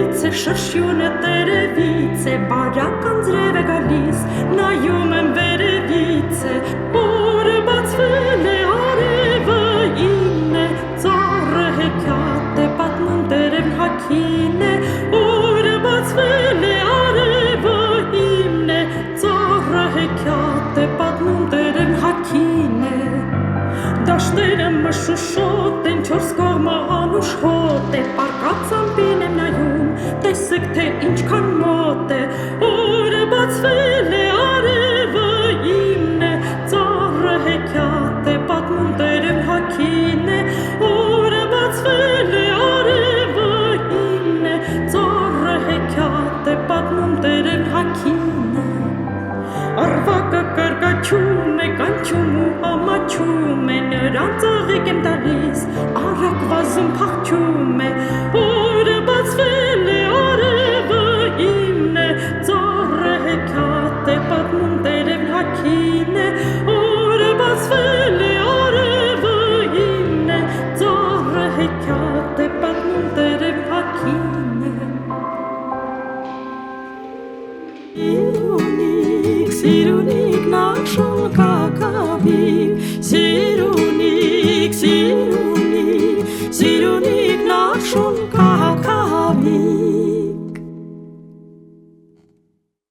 Երևից է շշյունը տերևից է, բարական ձրև է գալիս, նայում եմ վերևից է, օրը բացվել է արևը ինն է, ծառը հեքիաթ է, պատմում տերևն հագին է, օրը բացվել է արևը ինն է, ծառը հեքիաթ է, պատմում տերևն հագին է, դաշտերը մշուշոտ են, չորս կողմը անուշհոտ է, պարկած ամպին եմ նայում, տեսեք թե ինչքան մոտ է, օրը բացվել է արևը ինն է, ծառը հեքիաթ է, պատմում տերևն հագին է, օրը բացվել է արևը ինն է, ծառը հեքիաթ է, պատմում տերևն հագին է, արվակը կրկաչում է, կանչում ու ամաչում է, նրան ծաղիկ եմ տալիս, արագ վազում փախչում է, օրը բացվել է արևը ինն է, ծառը հեքիաթ է, պատմում տերևն հագին է, օրը բացվել է արևը ինն է, ծառը հեքիաթ է, պատմում տերևն հագին է. Սիրունիկ նախշոն կակավիկ, սիրունիկ, սիրունիկ, սիրունիկ